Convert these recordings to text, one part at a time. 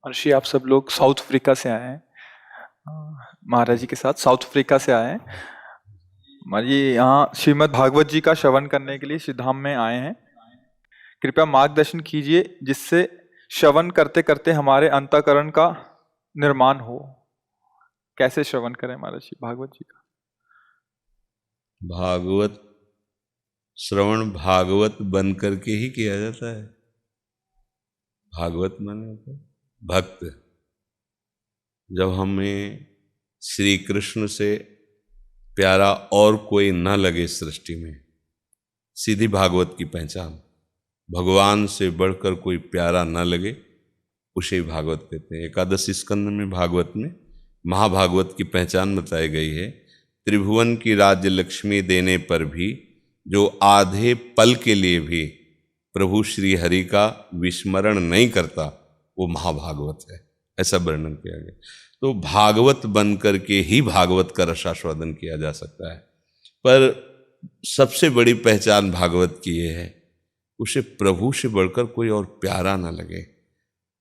ऋषि, आप सब लोग साउथ अफ्रीका से आए हैं। महाराज जी के साथ साउथ अफ्रीका से आए हैं। महाराज जी यहाँ श्रीमद् भागवत जी का श्रवण करने के लिए श्रीधाम में आए हैं। कृपया मार्गदर्शन कीजिए जिससे श्रवण करते करते हमारे अंतःकरण का निर्माण हो। कैसे श्रवण करें महाराज जी भागवत जी का? भागवत श्रवण भागवत बन करके ही किया जाता है। भागवत माने होता है भक्त। जब हमें श्री कृष्ण से प्यारा और कोई न लगे सृष्टि में, सीधी भागवत की पहचान। भगवान से बढ़कर कोई प्यारा न लगे, उसे ही भागवत कहते हैं। एकादश स्कंद में भागवत में महाभागवत की पहचान बताई गई है। त्रिभुवन की राज्य लक्ष्मी देने पर भी जो आधे पल के लिए भी प्रभु श्री हरि का विस्मरण नहीं करता, वो महाभागवत है, ऐसा वर्णन किया गया। तो भागवत बन करके ही भागवत का रसास्वादन किया जा सकता है। पर सबसे बड़ी पहचान भागवत की ये है, उसे प्रभु से बढ़कर कोई और प्यारा न लगे,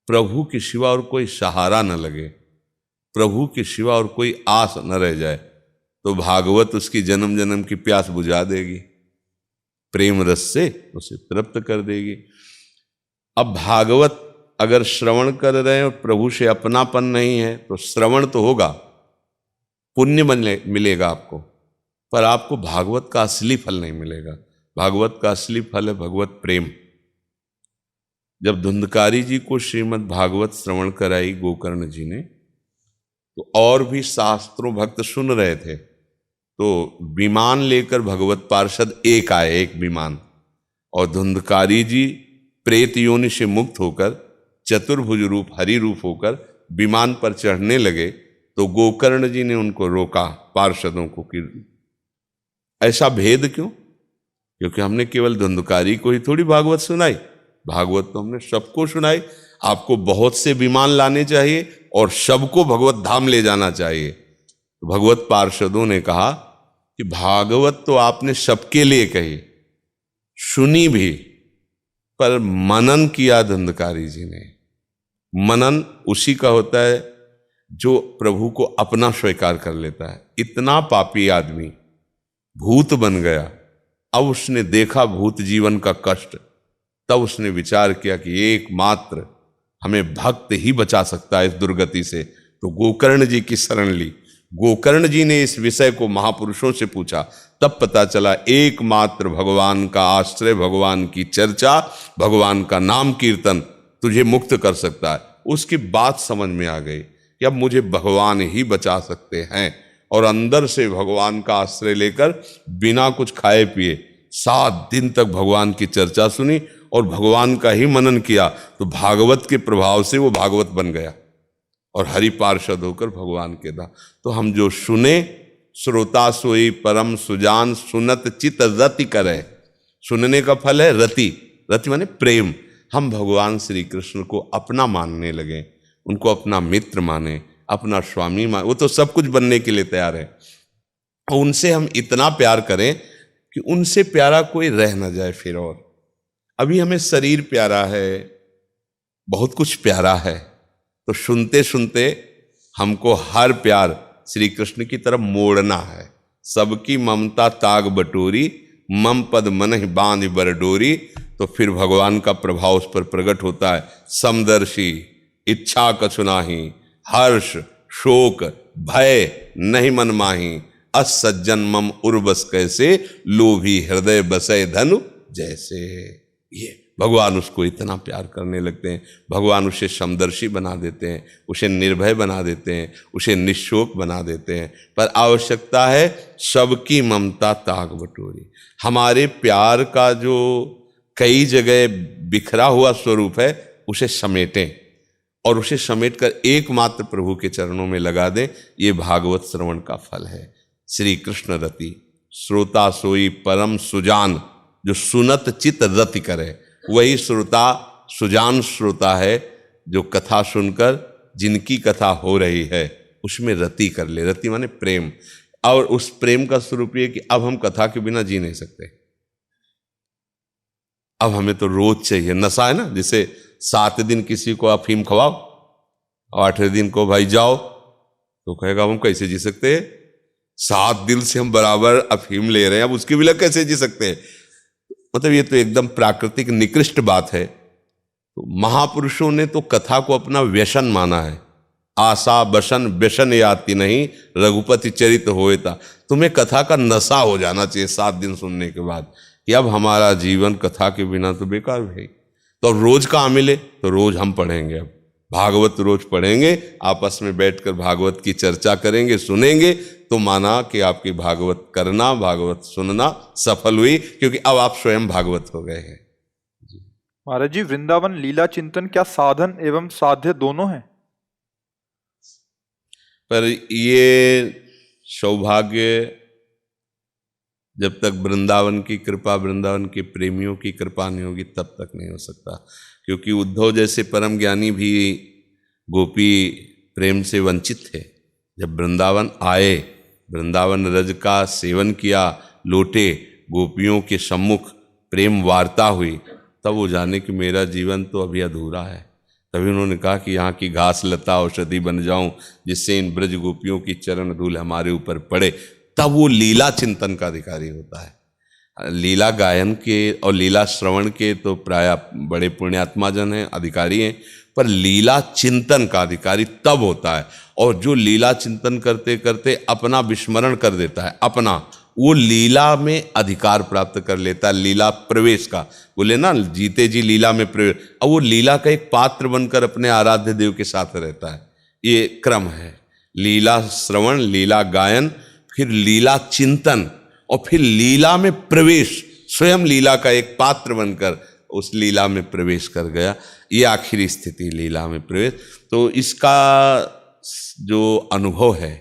प्रभु के सिवा और कोई सहारा न लगे, प्रभु के सिवा और कोई आस न रह जाए, तो भागवत उसकी जन्म जन्म की प्यास बुझा देगी, प्रेम रस से उसे तृप्त कर देगी। अब भागवत अगर श्रवण कर रहे हैं और प्रभु से अपनापन नहीं है, तो श्रवण तो होगा, पुण्य मिलेगा आपको, पर आपको भागवत का असली फल नहीं मिलेगा। भागवत का असली फल है भगवत प्रेम। जब धुंधकारी जी को श्रीमद् भागवत श्रवण कराई गोकर्ण जी ने, तो और भी शास्त्रों भक्त सुन रहे थे, तो विमान लेकर भगवत पार्षद एक आए, एक विमान, और धुंधकारी जी प्रेत योनि से मुक्त होकर चतुर्भुज रूप हरि रूप होकर विमान पर चढ़ने लगे। तो गोकर्ण जी ने उनको रोका, पार्षदों को, कि ऐसा भेद क्यों? क्योंकि हमने केवल धुंधकारी को ही थोड़ी भागवत सुनाई, भागवत तो हमने सबको सुनाई। आपको बहुत से विमान लाने चाहिए और सबको भगवत धाम ले जाना चाहिए। तो भगवत पार्षदों ने कहा कि भागवत तो आपने सबके लिए कही, सुनी भी, पर मनन किया धुंधकारी जी ने। मनन उसी का होता है जो प्रभु को अपना स्वीकार कर लेता है। इतना पापी आदमी भूत बन गया, अब उसने देखा भूत जीवन का कष्ट, तब उसने विचार किया कि एकमात्र हमें भक्त ही बचा सकता है इस दुर्गति से। तो गोकर्ण जी की शरण ली। गोकर्ण जी ने इस विषय को महापुरुषों से पूछा, तब पता चला एकमात्र भगवान का आश्रय, भगवान की चर्चा, भगवान का नाम कीर्तन तुझे मुक्त कर सकता है। उसकी बात समझ में आ गई कि अब मुझे भगवान ही बचा सकते हैं, और अंदर से भगवान का आश्रय लेकर बिना कुछ खाए पिए 7 दिन तक भगवान की चर्चा सुनी और भगवान का ही मनन किया। तो भागवत के प्रभाव से वो भागवत बन गया और हरि पार्षद होकर भगवान के था। तो हम जो सुने, श्रोता सोई परम सुजान, सुनत चित रति करे। सुनने का फल है रति, रति माने प्रेम। हम भगवान श्री कृष्ण को अपना मानने लगे, उनको अपना मित्र माने, अपना स्वामी माने। वो तो सब कुछ बनने के लिए तैयार है, और उनसे हम इतना प्यार करें कि उनसे प्यारा कोई रह ना जाए फिर। और अभी हमें शरीर प्यारा है, बहुत कुछ प्यारा है, तो सुनते सुनते हमको हर प्यार श्री कृष्ण की तरफ मोड़ना है। सबकी ममता ताग बटोरी, मम पद मनहि बांध बर डोरी। तो फिर भगवान का प्रभाव उस पर प्रकट होता है। समदर्शी इच्छा कछु नाही, हर्ष शोक भय नहीं मन माही, अस सज्जन मम उर्वस कैसे, लोभी हृदय बसै धनु जैसे। ये भगवान उसको इतना प्यार करने लगते हैं, भगवान उसे समदर्शी बना देते हैं, उसे निर्भय बना देते हैं, उसे निशोक बना देते हैं। पर आवश्यकता है सबकी ममता ताग बटोरी। हमारे प्यार का जो कई जगह बिखरा हुआ स्वरूप है, उसे समेटें, और उसे समेटकर एकमात्र प्रभु के चरणों में लगा दें। ये भागवत श्रवण का फल है। श्री कृष्ण रति, श्रोता सोई परम सुजान, जो सुनत चित रति करे, वही श्रोता सुजान श्रोता है, जो कथा सुनकर जिनकी कथा हो रही है उसमें रति कर ले। रति माने प्रेम, और उस प्रेम का स्वरूप ये कि अब हम कथा के बिना जी नहीं सकते। अब हमें तो रोज चाहिए। नशा है ना, जैसे 7 दिन किसी को अफीम खवाओ और 8वें दिन को भाई जाओ, तो कहेगा हम कैसे जी सकते हैं, 7 दिन से हम बराबर अफीम ले रहे हैं, अब उसके बिना कैसे जी सकते हैं। मतलब ये तो एकदम प्राकृतिक निकृष्ट बात है। तो महापुरुषों ने तो कथा को अपना व्यसन माना है। आशा बसन व्यसन याति नहीं, रघुपति चरित होएता। तुम्हें कथा का नशा हो जाना चाहिए 7 दिन सुनने के बाद कि अब हमारा जीवन कथा के बिना तो बेकार है। तो अब रोज कहाँ मिले, तो रोज हम पढ़ेंगे, अब भागवत रोज पढ़ेंगे, आपस में बैठकर भागवत की चर्चा करेंगे, सुनेंगे, तो माना कि आपकी भागवत करना, भागवत सुनना सफल हुई, क्योंकि अब आप स्वयं भागवत हो गए हैं। महाराज जी, वृंदावन लीला चिंतन क्या साधन एवं साध्य दोनों है? पर ये सौभाग्य जब तक वृंदावन की कृपा, वृंदावन के प्रेमियों की कृपा नहीं होगी, तब तक नहीं हो सकता। क्योंकि उद्धव जैसे परम ज्ञानी भी गोपी प्रेम से वंचित थे। जब वृंदावन आए, वृंदावन रज का सेवन किया, लौटे, गोपियों के सम्मुख प्रेम वार्ता हुई, तब वो जाने कि मेरा जीवन तो अभी अधूरा है। तभी उन्होंने कहा कि यहाँ की घास लता औषधि बन जाऊं, जिससे इन ब्रज गोपियों की चरण धूल हमारे ऊपर पड़े। तब वो लीला चिंतन का अधिकारी होता है। लीला गायन के और लीला श्रवण के तो प्राय बड़े पुण्यात्मा जन हैं, अधिकारी हैं, पर लीला चिंतन का अधिकारी तब होता है। और जो लीला चिंतन करते करते अपना विस्मरण कर देता है, अपना वो लीला में अधिकार प्राप्त कर लेता है, लीला प्रवेश का। बोले ना, जीते जी लीला में प्रवेश। अब वो लीला का एक पात्र बनकर अपने आराध्य देव के साथ रहता है। ये क्रम है, लीला श्रवण, लीला गायन, फिर लीला चिंतन, और फिर लीला में प्रवेश, स्वयं लीला का एक पात्र बनकर उस लीला में प्रवेश कर गया। ये आखिरी स्थिति लीला में प्रवेश। तो इसका जो अनुभव है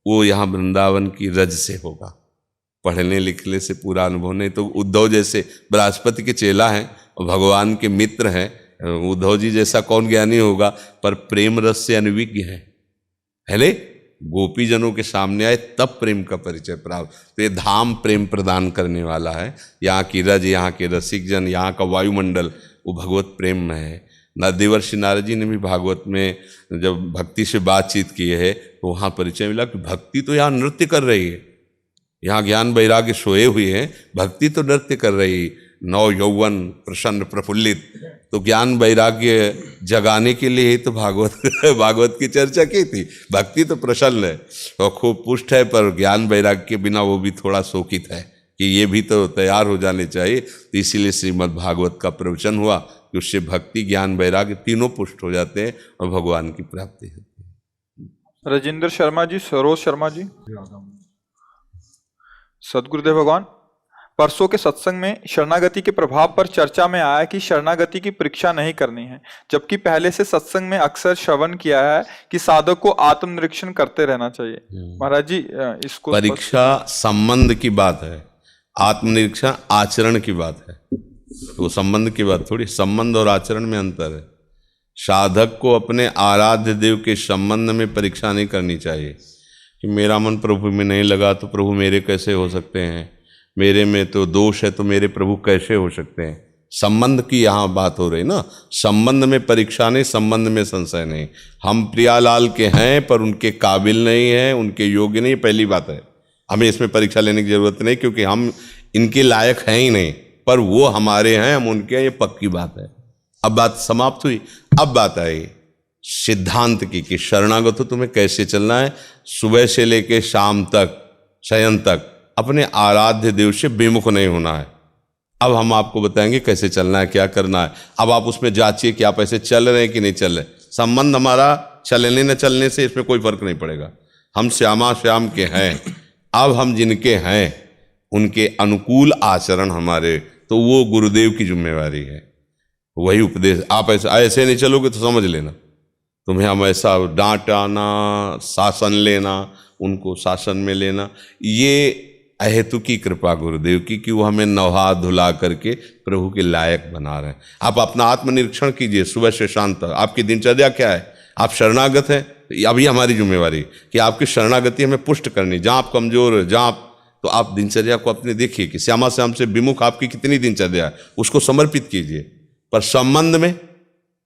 वो यहाँ वृंदावन की रज से होगा, पढ़ने लिखने से पूरा अनुभव नहीं। तो उद्धव जैसे बृहस्पति के चेला हैं और भगवान के मित्र हैं, उद्धव जी जैसा कौन ज्ञानी होगा, पर प्रेम रस से अनविज्ञ है। पहले गोपी जनों के सामने आए तब प्रेम का परिचय प्राप्त। तो ये धाम प्रेम प्रदान करने वाला है। यहाँ की रज, यहाँ के रसिक जन, यहाँ का वायुमंडल वो भगवत प्रेम में है। देवर्षि नारद जी ने भी भागवत में जब भक्ति से बातचीत की है, तो वहाँ परिचय मिला कि भक्ति तो यहाँ नृत्य कर रही है। यहाँ ज्ञान वैराग्य सोए हुए हैं, भक्ति तो नृत्य कर रही, नव यौवन प्रसन्न प्रफुल्लित। तो ज्ञान वैराग्य जगाने के लिए ही तो भागवत की चर्चा की थी। भक्ति तो प्रसन्न है और खूब पुष्ट है, पर ज्ञान वैराग्य के बिना वो भी थोड़ा शोकित है कि ये भी तो तैयार हो जाने चाहिए। तो इसीलिए श्रीमद् भागवत का प्रवचन हुआ कि उससे भक्ति, ज्ञान, वैराग्य तीनों पुष्ट हो जाते हैं और भगवान की प्राप्ति होती है। राजेंद्र शर्मा जी, सरोज शर्मा जी। सदगुरुदेव भगवान, परसों के सत्संग में शरणागति के प्रभाव पर चर्चा में आया कि शरणागति की परीक्षा नहीं करनी है, जबकि पहले से सत्संग में अक्सर श्रवण किया है कि साधक को आत्मनिरीक्षण करते रहना चाहिए। महाराज जी, इसको परीक्षा संबंध की बात है, आत्मनिरीक्षण आचरण की बात है। तो संबंध की बात थोड़ी, संबंध और आचरण में अंतर है। साधक को अपने आराध्य देव के संबंध में परीक्षा नहीं करनी चाहिए कि मेरा मन प्रभु में नहीं लगा तो प्रभु मेरे कैसे हो सकते हैं, मेरे में तो दोष है तो मेरे प्रभु कैसे हो सकते हैं। संबंध की यहाँ बात हो रही ना, संबंध में परीक्षा नहीं, संबंध में संशय नहीं। हम प्रियालाल के हैं पर उनके काबिल नहीं हैं, उनके योग्य नहीं, पहली बात है। हमें इसमें परीक्षा लेने की जरूरत नहीं, क्योंकि हम इनके लायक हैं ही नहीं, पर वो हमारे हैं, हम उनके हैं, ये पक्की बात है। अब बात समाप्त हुई। अब बात आई सिद्धांत की कि शरणागत हो तुम्हें कैसे चलना है। सुबह से लेके शाम तक, शयन तक अपने आराध्य देव से विमुख नहीं होना है। अब हम आपको बताएंगे कैसे चलना है, क्या करना है। अब आप उसमें जांचिए कि आप ऐसे चल रहे हैं कि नहीं चल रहे। संबंध हमारा चलने न चलने से इसमें कोई फर्क नहीं पड़ेगा। हम श्यामा श्याम के हैं, अब हम जिनके हैं उनके अनुकूल आचरण हमारे, तो वो गुरुदेव की जिम्मेवारी है, वही उपदेश। आप ऐसे नहीं चलोगे तो समझ लेना तुम्हें हम ऐसा डांटाना, शासन लेना, उनको शासन में लेना, ये अहेतु की कृपा गुरुदेव की कि वो हमें नहा धुला करके प्रभु के लायक बना रहे हैं। आप अपना आत्मनिरीक्षण कीजिए सुबह से शाम तक। आपकी दिनचर्या क्या है? आप शरणागत हैं, अभी हमारी जिम्मेवारी कि आपकी शरणागति हमें पुष्ट करनी। जहाँ आप कमजोर, जहाँ आप, तो आप दिनचर्या को अपने देखिए कि श्यामा श्याम से विमुख आपकी कितनी दिनचर्या है, उसको समर्पित कीजिए। पर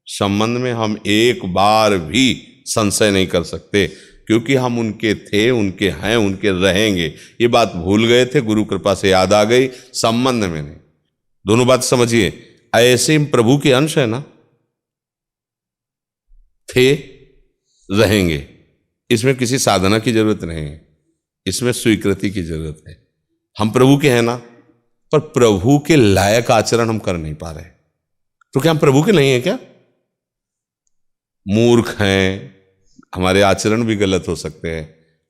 संबंध में हम एक बार भी संशय नहीं कर सकते, क्योंकि हम उनके थे, उनके हैं, उनके रहेंगे। ये बात भूल गए थे, गुरु कृपा से याद आ गई, संबंध में नहीं। दोनों बात समझिए। ऐसे प्रभु के अंश है ना, थे, रहेंगे। इसमें किसी साधना की जरूरत नहीं है, इसमें स्वीकृति की जरूरत है। हम प्रभु के हैं ना, पर प्रभु के लायक आचरण हम कर नहीं पा रहे। तो क्या हम प्रभु के नहीं हैं क्या? मूर्ख हैं, हमारे आचरण भी गलत हो सकते हैं,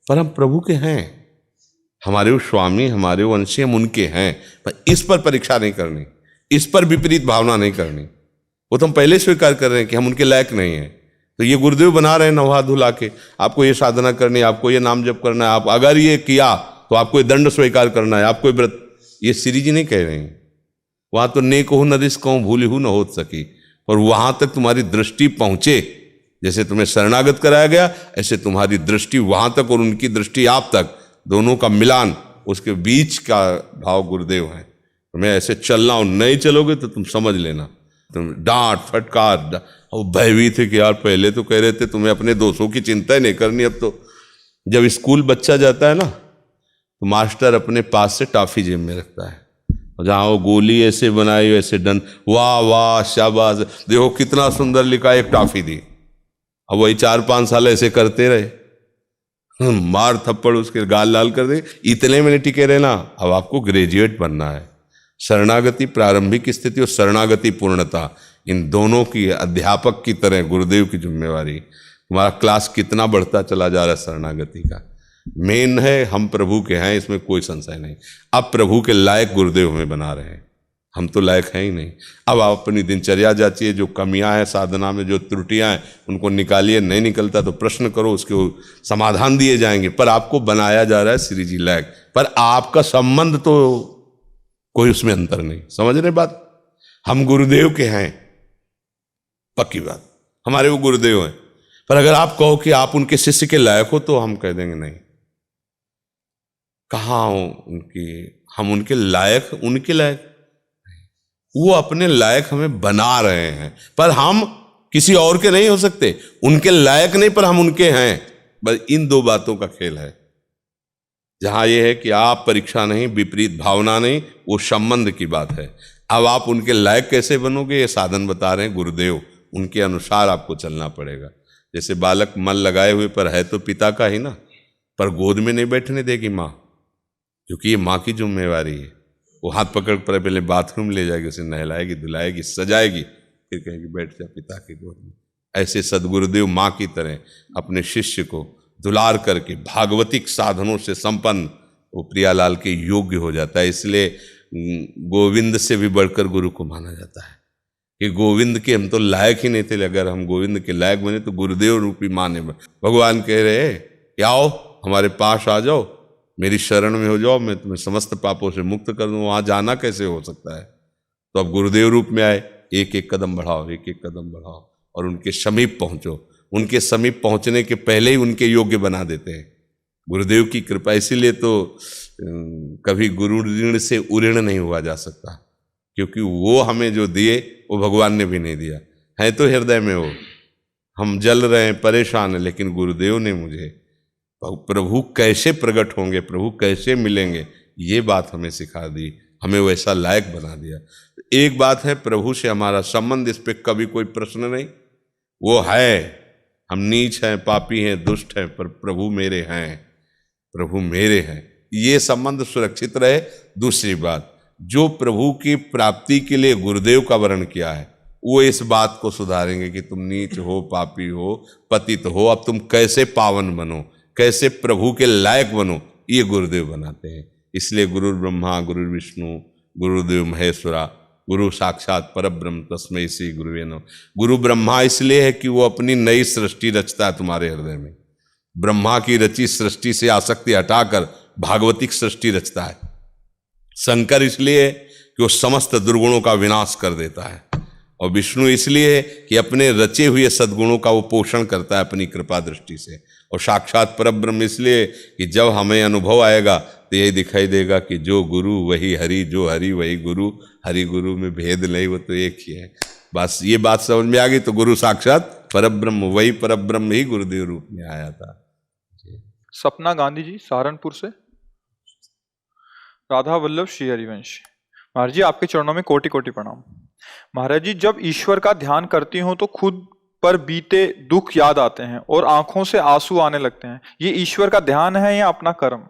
पर हम प्रभु के हैं। हमारे वो स्वामी, हमारे वो अंशी, हम उनके हैं। पर इस पर परीक्षा नहीं करनी, इस पर विपरीत भावना नहीं करनी। वो तो हम पहले स्वीकार कर रहे हैं कि हम उनके लायक नहीं हैं। तो ये गुरुदेव बना रहे हैं नहा धुला के, आपको ये साधना करनी है, आपको ये नाम जप करना है, आप अगर ये किया तो आपको ये दंड स्वीकार करना है, आपको व्रत। ये श्री जी नहीं कह रहे हैं। वहां तो नेक हो न रिस्क हो, भूली हो न हो सकी, और वहां तक तुम्हारी दृष्टि पहुंचे। जैसे तुम्हें शरणागत कराया गया, ऐसे तुम्हारी दृष्टि वहां तक और उनकी दृष्टि आप तक, दोनों का मिलान, उसके बीच का भाव गुरुदेव है। तुम्हें ऐसे चलना, और नहीं चलोगे तो तुम समझ लेना, तुम डांट फटकार और भयभीत है कि यार पहले तो कह रहे थे तुम्हें अपने दोस्तों की चिंता ही नहीं करनी। अब तो जब स्कूल बच्चा जाता है ना, तो मास्टर अपने पास से टॉफी जेब में रखता है, और जहाँ वो गोली ऐसे बनाई वैसे डन, वाह वाह शाबाश, देखो कितना सुंदर लिखा, एक टॉफी दी। अब वही 4-5 साल ऐसे करते रहे, मार थप्पड़ उसके गाल लाल कर दे, इतने में टिके रहे ना। अब आपको ग्रेजुएट बनना है। शरणागति प्रारंभिक स्थिति और शरणागति पूर्णता, इन दोनों की अध्यापक की तरह गुरुदेव की जिम्मेवारी। तुम्हारा क्लास कितना बढ़ता चला जा रहा है शरणागति का, मेन है हम प्रभु के हैं, इसमें कोई संशय नहीं। अब प्रभु के लायक गुरुदेव हमें बना रहे हैं, हम तो लायक हैं ही नहीं। अब आप अपनी दिनचर्या जाचिए, जो कमियां हैं साधना में, जो त्रुटियां हैं, उनको निकालिए। नहीं निकलता तो प्रश्न करो, उसके समाधान दिए जाएंगे। पर आपको बनाया जा रहा है श्री जी लायक, पर आपका संबंध तो कोई उसमें अंतर नहीं। समझ रहे बात? हम गुरुदेव के हैं, पक्की बात, हमारे वो गुरुदेव हैं। पर अगर आप कहो कि आप उनके शिष्य के लायक हो, तो हम कह देंगे नहीं, कहाँ हो उनकी, हम उनके लायक, उनके लायक वो अपने लायक हमें बना रहे हैं, पर हम किसी और के नहीं हो सकते। उनके लायक नहीं, पर हम उनके हैं। बस इन दो बातों का खेल है। जहां यह है कि आप परीक्षा नहीं, विपरीत भावना नहीं, वो संबंध की बात है। अब आप उनके लायक कैसे बनोगे, ये साधन बता रहे हैं गुरुदेव, उनके अनुसार आपको चलना पड़ेगा। जैसे बालक मन लगाए हुए पर है तो पिता का ही ना, पर गोद में नहीं बैठने देगी माँ, क्योंकि ये माँ की जिम्मेवारी है। वो हाथ पकड़ कर पहले बाथरूम ले जाएगी, उसे नहलाएगी, धुलाएगी, सजाएगी, फिर कहेगी बैठ जा पिता की गोद में। ऐसे सदगुरुदेव माँ की तरह अपने शिष्य को दुलार करके भागवतिक साधनों से संपन्न वो प्रियालाल के योग्य हो जाता है। इसलिए गोविंद से भी बढ़कर गुरु को माना जाता है कि गोविंद के हम तो लायक ही नहीं थे, अगर हम गोविंद के लायक बने तो गुरुदेव रूपी माने। भगवान कह रहे कि आओ हमारे पास आ जाओ, मेरी शरण में हो जाओ, मैं तुम्हें समस्त पापों से मुक्त कर दूँ। वहाँ जाना कैसे हो सकता है? तो अब गुरुदेव रूप में आए, एक एक कदम बढ़ाओ, एक एक कदम बढ़ाओ, और उनके समीप पहुँचो। उनके समीप पहुँचने के पहले ही उनके योग्य बना देते हैं गुरुदेव की कृपा। इसीलिए तो कभी गुरु ऋण से उऋण नहीं हुआ जा सकता, क्योंकि वो हमें जो दिए वो भगवान ने भी नहीं दिया है। तो हृदय में वो हम जल रहे हैं, परेशान हैं, लेकिन गुरुदेव ने मुझे प्रभु कैसे प्रकट होंगे, प्रभु कैसे मिलेंगे, ये बात हमें सिखा दी, हमें वैसा लायक बना दिया। एक बात है, प्रभु से हमारा संबंध, इस पर कभी कोई प्रश्न नहीं। वो है, हम नीच हैं, पापी हैं, दुष्ट हैं, पर प्रभु मेरे हैं, प्रभु मेरे हैं, ये संबंध सुरक्षित रहे। दूसरी बात, जो प्रभु की प्राप्ति के लिए गुरुदेव का वर्ण किया है, वो इस बात को सुधारेंगे कि तुम नीच हो, पापी हो, पतित हो, अब तुम कैसे पावन बनो, कैसे प्रभु के लायक बनो, ये गुरुदेव बनाते हैं। इसलिए गुरु ब्रह्मा गुरु विष्णु गुरुदेव महेश्वरा, गुरु साक्षात परब्रह्म तस्मै श्री गुरुवे नमः। गुरु ब्रह्मा इसलिए है कि वो अपनी नई सृष्टि रचता है तुम्हारे हृदय में। ब्रह्मा की रची सृष्टि से आसक्ति हटाकर भागवतिक सृष्टि रचता है। शंकर इसलिए कि वो समस्त दुर्गुणों का विनाश कर देता है, और विष्णु इसलिए कि अपने रचे हुए सद्गुणों का वो पोषण करता है अपनी कृपा दृष्टि से, और साक्षात परब्रह्म इसलिए कि जब हमें अनुभव आएगा तो यही दिखाई देगा कि जो गुरु वही हरि, जो हरि वही गुरु, हरि गुरु में भेद नहीं, वो तो एक ही है। बस ये बात समझ में आ गई तो गुरु साक्षात परब्रह्म, वही परब्रह्म ही गुरुदेव रूप में आया था। सपना गांधी जी सहारनपुर से। राधा वल्लभ श्री हरिवंश। महाराज जी आपके चरणों में कोटि कोटि प्रणाम। महाराज जी जब ईश्वर का ध्यान करती हूँ तो खुद पर बीते दुख याद आते हैं और आंखों से आंसू आने लगते हैं। ये ईश्वर का ध्यान है या अपना कर्म?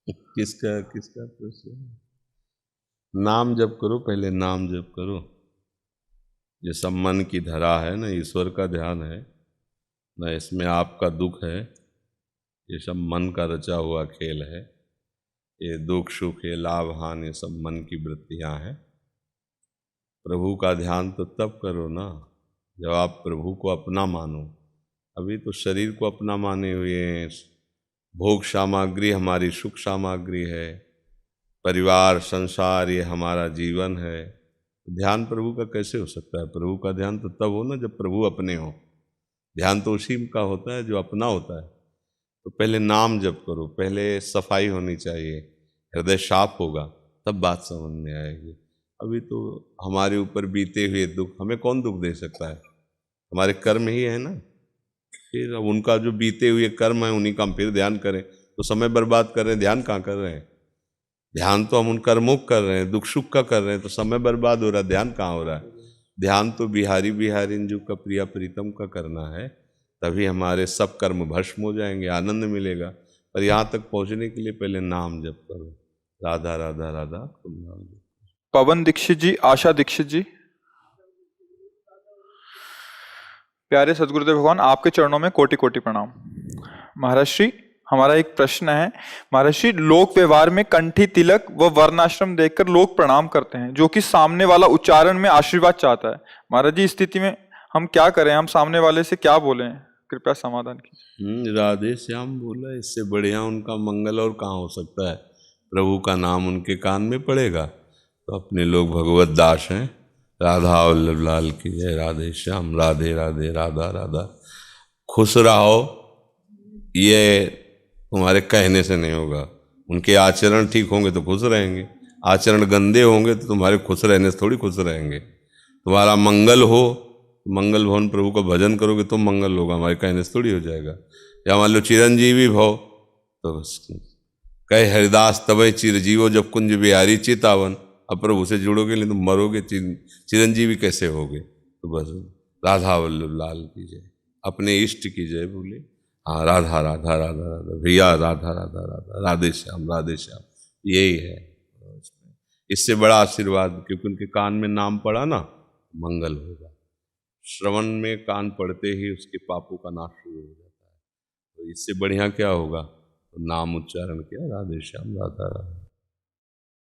किसका किसका प्रश्न? नाम जप करो, पहले नाम जप करो। ये सब मन की धरा है ना, ईश्वर का ध्यान है ना, इसमें आपका दुख है। ये सब मन का रचा हुआ खेल है। ये दुख सुख, ये लाभ हान, ये सब मन की वृत्तियां हैं। प्रभु का ध्यान तो तब करो ना जब आप प्रभु को अपना मानो। अभी तो शरीर को अपना माने हुए हैं। भोग सामग्री हमारी सुख सामग्री है, परिवार संसार ये हमारा जीवन है। ध्यान प्रभु का कैसे हो सकता है? प्रभु का ध्यान तो तब हो ना जब प्रभु अपने हो। ध्यान तो उसी का होता है जो अपना होता है। तो पहले नाम जप करो, पहले सफाई होनी चाहिए, हृदय साफ होगा, तब बात समझ में आएगी। अभी तो हमारे ऊपर बीते हुए दुख, हमें कौन दुख दे सकता है? हमारे कर्म ही है ना। फिर अब उनका जो बीते हुए कर्म है उन्हीं का हम फिर ध्यान करें तो समय बर्बाद कर रहे हैं। ध्यान कहाँ कर रहे हैं? ध्यान तो हम उन कर्मों कर रहे हैं, दुख सुख का कर रहे हैं, तो समय बर्बाद हो रहा है। ध्यान कहाँ हो रहा है? ध्यान तो बिहारी बिहारी जो का प्रिया प्रीतम का करना है, तभी हमारे सब कर्म भस्म हो जाएंगे, आनंद मिलेगा। पर यहाँ तक पहुँचने के लिए पहले नाम जप करो, राधा राधा राधा तुम नाम जप। पवन दीक्षित जी, आशा दीक्षित जी। प्यारे सदगुरुदेव भगवान आपके चरणों में कोटि कोटि प्रणाम। महाराज श्री हमारा एक प्रश्न है। महाराज श्री लोक व्यवहार में कंठी तिलक व वर्णाश्रम देखकर लोग प्रणाम करते हैं जो कि सामने वाला उच्चारण में आशीर्वाद चाहता है। महाराज जी इस स्थिति में हम क्या करें? हम सामने वाले से क्या बोलें? कृपया समाधान कीजिए। राधे श्याम बोला, इससे बढ़िया उनका मंगल और कहाँ हो सकता है? प्रभु का नाम उनके कान में पड़ेगा तो अपने लोग भगवत दास हैं। राधा वल्लभ लाल की जय, राधे श्याम, राधे राधे, राधा राधा। खुश रहो, ये तुम्हारे कहने से नहीं होगा। उनके आचरण ठीक होंगे तो खुश रहेंगे, आचरण गंदे होंगे तो तुम्हारे खुश रहने से थोड़ी खुश रहेंगे। तुम्हारा मंगल हो, मंगल भवन प्रभु का भजन करोगे तो मंगल होगा, हमारे कहने से थोड़ी हो जाएगा। या मान लो चिरंजीवी भव तो कहे हरिदास तबे चिरजीवो जब कुंज बिहारी चितावन। अब प्रभु से जुड़ोगे नहीं तो मरोगे, चिरंजीवी कैसे होगे? तो बस राधा वल्लभ लाल की जय, अपने इष्ट की जय बोले। हाँ, राधा राधा राधा राधा भैया, राधा राधा राधा, राधे श्याम, राधे श्याम, यही है। इससे बड़ा आशीर्वाद, क्योंकि उनके कान में नाम पड़ा ना, मंगल होगा। श्रवण में कान पड़ते ही उसके पापों का नाश शुरू हो जाता है। तो इससे बढ़िया क्या होगा? तो नाम उच्चारण किया, राधे श्याम, राधा राधा।